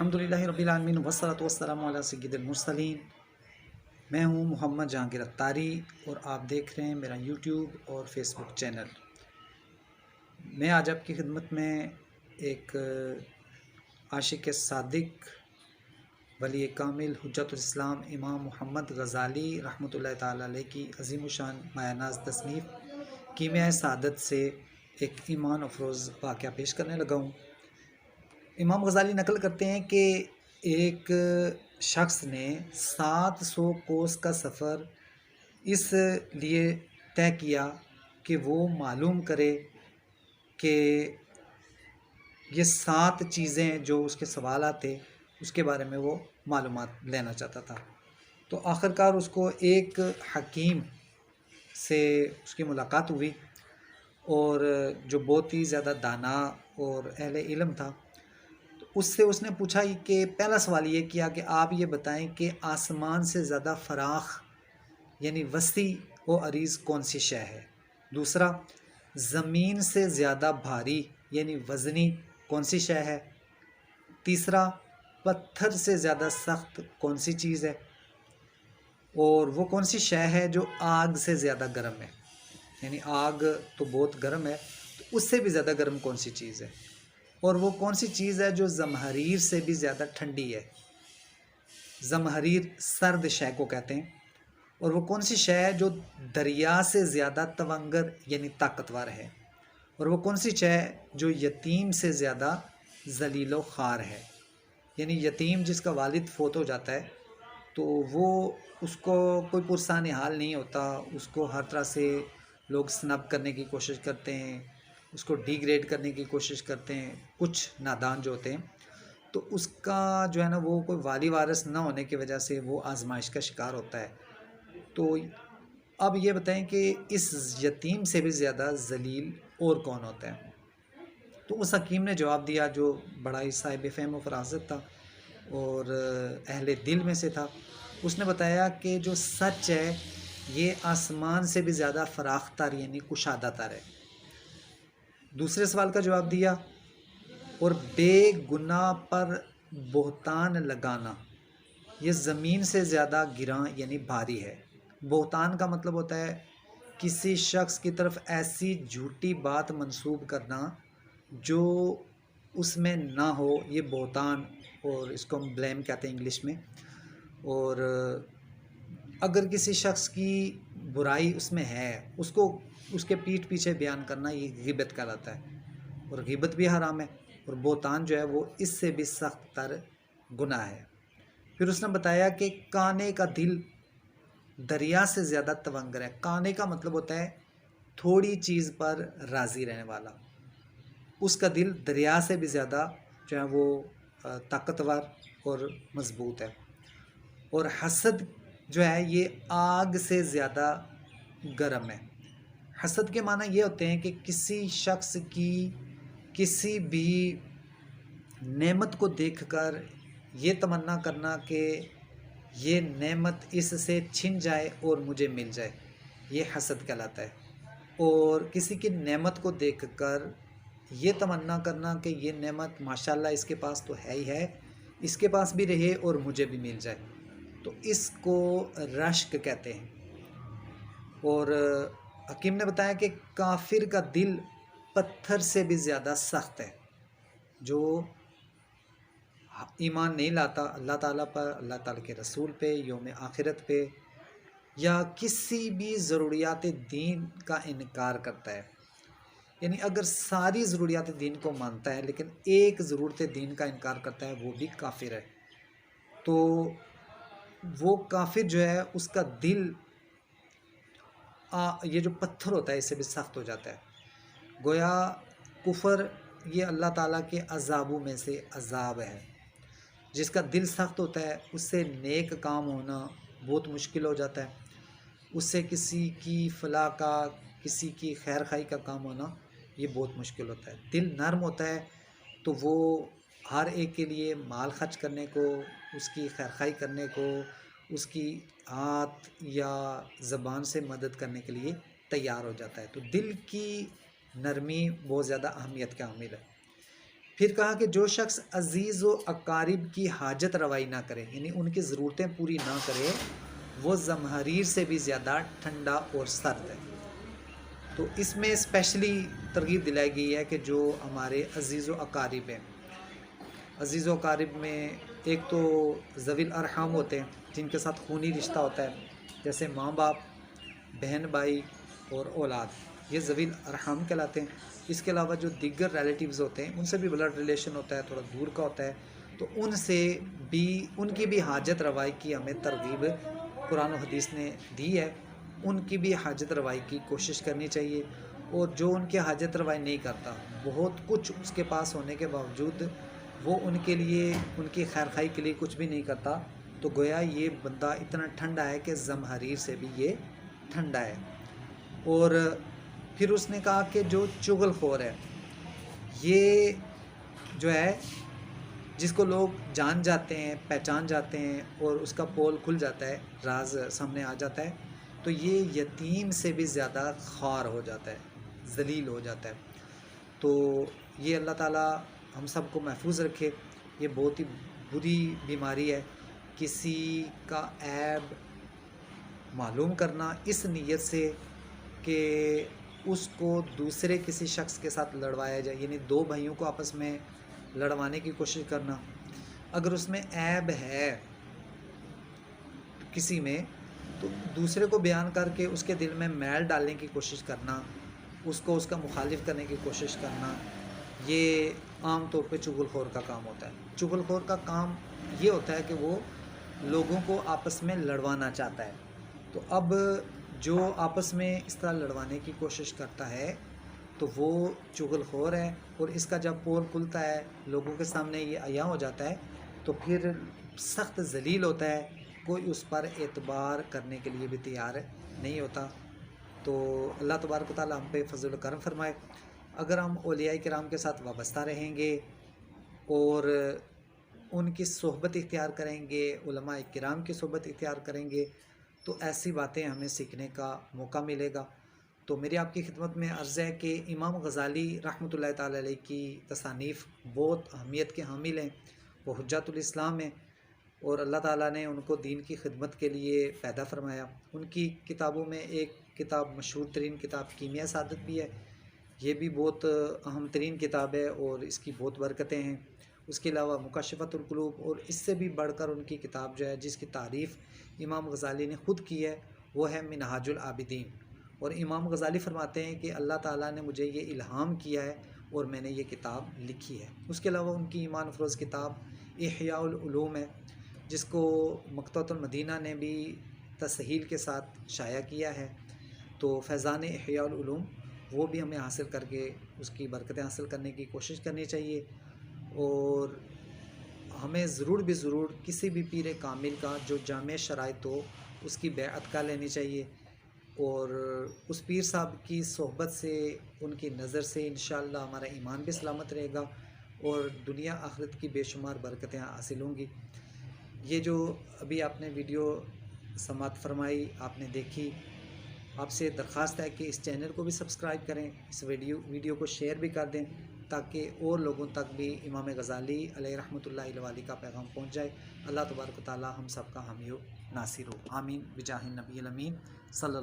अल्हम्दुलिल्लाहि रब्बिल आलमीन वस्सलातु वस्सलामु अला सय्यिदिल मुरसलीन। मैं हूँ मोहम्मद जहांगीर अत्तारी और आप देख रहे हैं मेरा यूट्यूब और फेसबुक चैनल। मैं आज आपकी खिदमत में एक आशिक सादिक वली कामिल हुज्जतुल इस्लाम इमाम मोहम्मद गज़ाली रहमतुल्लाहि ताला अलैह की अज़ीमुशान मायानाज़ तसनीफ़ कीमिया सादत से एक ईमान अफरोज़ वाक़या पेश करने लगा हूँ। इमाम गज़ाली नकल करते हैं कि एक शख्स ने 700 कोस का सफ़र इस लिए तय किया कि वो मालूम करे कि ये 7 चीज़ें जो उसके सवालात थे उसके बारे में वो मालूमात लेना चाहता था। तो आखिरकार उसको एक हकीम से उसकी मुलाकात हुई और जो बहुत ही ज़्यादा दाना और अहले इल्म था। तो उससे उसने पूछा कि पहला सवाल ये किया कि आप ये बताएं कि आसमान से ज़्यादा फराख यानी वसी व अरीज़ कौन सी शय है। दूसरा, ज़मीन से ज़्यादा भारी यानी वज़नी कौन सी शय है। तीसरा, पत्थर से ज़्यादा सख्त कौन सी चीज़ है। और वो कौन सी शय है जो आग से ज़्यादा गर्म है, यानी आग तो बहुत गर्म है तो उससे भी ज़्यादा गर्म कौन सी चीज़ है। और वो कौन सी चीज़ है जो ज़महरीर से भी ज़्यादा ठंडी है। ज़महरीर सर्द शय को कहते हैं। और वो कौन सी शय है जो दरिया से ज़्यादा तवंगर यानी ताकतवर है। और वो कौन सी शय जो यतीम से ज़्यादा ज़लीलो ख़ार है, यानी यतीम जिसका वालिद फोत हो जाता है तो वो उसको कोई पुरसान हाल नहीं होता, उसको हर तरह से लोग स्नब करने की कोशिश करते हैं, उसको डिग्रेड करने की कोशिश करते हैं कुछ नादान जो होते हैं। तो उसका जो है ना वो कोई वाली वारिस ना होने की वजह से वो आजमाइश का शिकार होता है। तो अब ये बताएं कि इस यतीम से भी ज़्यादा ज़लील और कौन होता है। तो उस हकीम ने जवाब दिया जो बड़ा ही साहिब फ़हम व फरासत था और अहले दिल में से था। उसने बताया कि जो सच है ये आसमान से भी ज़्यादा फराख तर यानी कुशादा तर है। दूसरे सवाल का जवाब दिया, और बेगुनाह पर बोहतान लगाना ये ज़मीन से ज़्यादा गिरां यानी भारी है। बोहतान का मतलब होता है किसी शख्स की तरफ ऐसी झूठी बात मंसूब करना जो उसमें ना हो, ये बोहतान, और इसको हम ब्लेम कहते हैं इंग्लिश में। और अगर किसी शख्स की बुराई उसमें है उसको उसके पीठ पीछे बयान करना ये गिबत कहलाता है, और गिबत भी हराम है। और बोहतान जो है वो इससे भी सख्त तर गुनाह है। फिर उसने बताया कि काने का दिल दरिया से ज़्यादा तवंगर है। काने का मतलब होता है थोड़ी चीज़ पर राज़ी रहने वाला। उसका दिल दरिया से भी ज़्यादा जो है वो ताकतवर और मज़बूत है। और हसद जो है ये आग से ज़्यादा गर्म है। हसद के माना ये होते हैं कि किसी शख्स की किसी भी नेमत को देखकर ये तमन्ना करना कि ये नेमत इससे छिन जाए और मुझे मिल जाए, ये हसद कहलाता है। और किसी की नेमत को देखकर ये तमन्ना करना कि ये नेमत माशाल्लाह इसके पास तो है ही है, इसके पास भी रहे और मुझे भी मिल जाए, तो इसको रश्क कहते हैं। और हकीम ने बताया कि काफिर का दिल पत्थर से भी ज़्यादा सख्त है। जो ईमान नहीं लाता अल्लाह ताला पर, अल्लाह ताला के रसूल पे, यौम आखिरत पे, या किसी भी ज़रूरियात दीन का इनकार करता है, यानी अगर सारी ज़रूरियात दीन को मानता है लेकिन एक ज़रूरत दीन का इनकार करता है, वो भी काफिर है। तो वो काफिर जो है उसका दिल ये जो पत्थर होता है इससे भी सख्त हो जाता है। गोया कुफर ये अल्लाह ताला के अजाबों में से अजाब है। जिसका दिल सख्त होता है उससे नेक काम होना बहुत मुश्किल हो जाता है, उससे किसी की फलाह का, किसी की खैर खाई का काम होना ये बहुत मुश्किल होता है। दिल नरम होता है तो वो हर एक के लिए माल खर्च करने को, उसकी खैर खाई करने को, उसकी हाथ या ज़बान से मदद करने के लिए तैयार हो जाता है। तो दिल की नरमी बहुत ज़्यादा अहमियत का हामिल है। फिर कहा कि जो शख्स अजीज़ व अकारिब की हाजत रवाई ना करे, यानी उनकी ज़रूरतें पूरी ना करे, वो ज़महरीर से भी ज़्यादा ठंडा और सर्द है। तो इसमें स्पेशली तरगीब दिलाई गई है कि जो हमारे अजीज़ व अकारिब हैं, अजीज़ व अकारिब में एक तो ज़वील अरहम होते हैं जिनके साथ खूनी रिश्ता होता है, जैसे माँ बाप, बहन भाई और औलाद, ये ज़वील अरहम कहलाते हैं। इसके अलावा जो दीगर रिलेटिव्स होते हैं उनसे भी ब्लड रिलेशन होता है, थोड़ा दूर का होता है, तो उनसे भी उनकी भी हाजत रवाई की हमें तरगीब कुरान और हदीस ने दी है। उनकी भी हाजत रवाई की कोशिश करनी चाहिए। और जो उनकी हाजत रवाई नहीं करता, बहुत कुछ उसके पास होने के बावजूद वो उनके लिए, उनकी खैर खाई के लिए कुछ भी नहीं करता, तो गोया ये बंदा इतना ठंडा है कि ज़महरीर से भी ये ठंडा है। और फिर उसने कहा कि जो चुगलखोर है, ये जो है जिसको लोग जान जाते हैं, पहचान जाते हैं और उसका पोल खुल जाता है, राज सामने आ जाता है, तो ये यतीम से भी ज़्यादा ख़ार हो जाता है, ज़लील हो जाता है। तो ये अल्लाह ताला हम सबको महफूज रखे। ये बहुत ही बुरी बीमारी है, किसी का ऐब मालूम करना इस नीयत से कि उसको दूसरे किसी शख्स के साथ लड़वाया जाए, यानी दो भाइयों को आपस में लड़वाने की कोशिश करना। अगर उसमें ऐब है किसी में, तो दूसरे को बयान करके उसके दिल में मैल डालने की कोशिश करना, उसको उसका मुखालिफ करने की कोशिश करना, ये आम तौर पे चुगलखोर का काम होता है। चुगलखोर का काम ये होता है कि वो लोगों को आपस में लड़वाना चाहता है। तो अब जो आपस में इस तरह लड़वाने की कोशिश करता है, तो वो चुगलखोर है। और इसका जब पोल खुलता है, लोगों के सामने ये अया हो जाता है, तो फिर सख्त ज़लील होता है, कोई उस पर एतबार करने के लिए भी तैयार नहीं होता। तो अल्लाह तबारक व तआला हम पे फजल करम फरमाए। अगर हम औलिया किराम के साथ वाबस्ता रहेंगे और उनकी सोहबत इख्तियार करेंगे, उलमा किराम की सोहबत इख्तियार करेंगे, तो ऐसी बातें हमें सीखने का मौका मिलेगा। तो मेरी आपकी खिदमत में अर्ज़ है कि इमाम गज़ाली रहमतुल्लाह ताला अलैह की तसानीफ़ बहुत अहमियत के हामिल हैं, वो हुज्जतुल इस्लाम हैं और अल्लाह ताला ने उनको दीन की खिदमत के लिए पैदा फरमाया। उनकी किताबों में एक किताब मशहूर तरीन किताब कीमिया सादत भी है, ये भी बहुत अहम तरीन किताब है और इसकी बहुत बरकतें हैं। उसके अलावा मुकाशिफ़तुल कुलूब, और इससे भी बढ़कर उनकी किताब जो है जिसकी तारीफ़ इमाम गज़ाली ने ख़ुद की है, वो है मिनहाजुल आबिदीन। और इमाम गज़ाली फ़रमाते हैं कि अल्लाह ताला ने मुझे ये इल्हाम किया है और मैंने ये किताब लिखी है। उसके अलावा उनकी ईमान अफरोज़ किताब इहयाउल उलूम है, जिसको मकतबतुल मदीना ने भी तसहील के साथ शाया किया है। तो फैज़ान इहयाउल उलूम वो भी हमें हासिल करके उसकी बरकतें हासिल करने की कोशिश करनी चाहिए। और हमें ज़रूर भी ज़रूर किसी भी पीर कामिल का जो जामे शराइत हो, उसकी बैअत कर लेनी चाहिए। और उस पीर साहब की सोहबत से, उनकी नज़र से इंशाअल्लाह हमारा ईमान भी सलामत रहेगा और दुनिया आखिरत की बेशुमार बरकतें हासिल होंगी। ये जो अभी आपने वीडियो समात फरमाई, आपने देखी, आपसे दरख्वास्त है कि इस चैनल को भी सब्सक्राइब करें, इस वीडियो को शेयर भी कर दें, ताकि और लोगों तक भी इमाम गज़ाली अलैहि रहमतुल्लाहि अलैहि का पैगाम पहुँच जाए। अल्लाह तबारक व तआला हम सब का हामी नासिर हो। आमीन बिजाहिन नबी अमीन सल्लल्लाहु